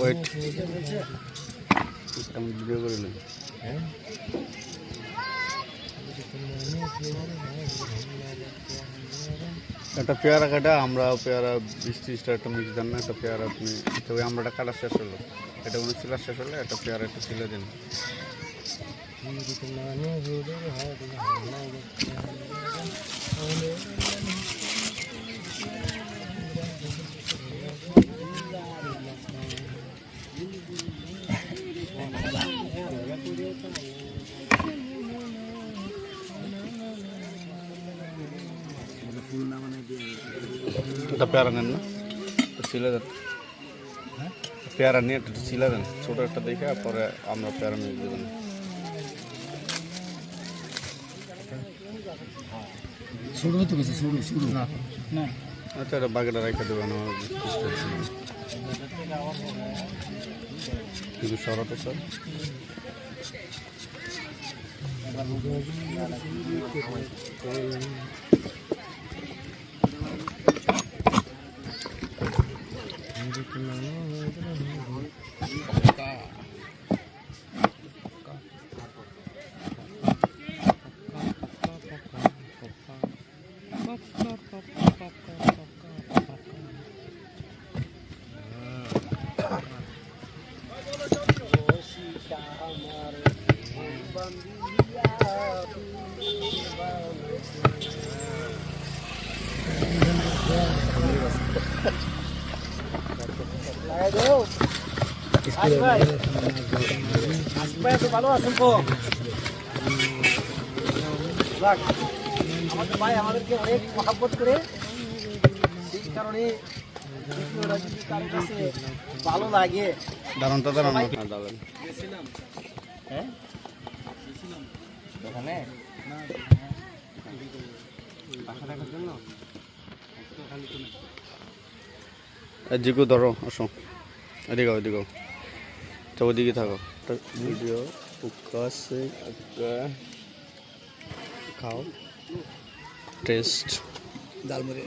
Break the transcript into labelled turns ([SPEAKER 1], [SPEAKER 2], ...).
[SPEAKER 1] Wait আমি video করে নিই। একটা পেয়ারা কাটা আমরা পেয়ারা 20-30টা একটা মিক্স দেন না, একটা পেয়ারা আপনি তবে আমরাটা কাটা শেষ হলো, এটা কোনো ছিলা শেষ হলে একটা পেয়ারা একটু ছিলে দিন। একটা পেয়ারা নেন না, ছিলে দেন, পেয়ারা নিয়ে একটা ছিলে দেন ছোটো একটা দেখে, পরে আমরা পেয়ারা মিক্স দেবেন। আচ্ছা এটা বাকিটা রেখে দেবেন আমার কিন্তু সরাতো স্যার। ভালো আছেন তো? আমাদের ভাই আমাদেরকে অনেক মহাব্বত করে, সেই কারণে কারোর কাছে ভালো লাগে। দাঁড়ান তো দাঁড়ান, হ্যাঁ ওখানে জিকু ধরো, আসো এদিকে এদিকে, তো ওদিকে থাকো। ভিডিও ফোকাসে খাও, টেস্ট ডালমুড়ি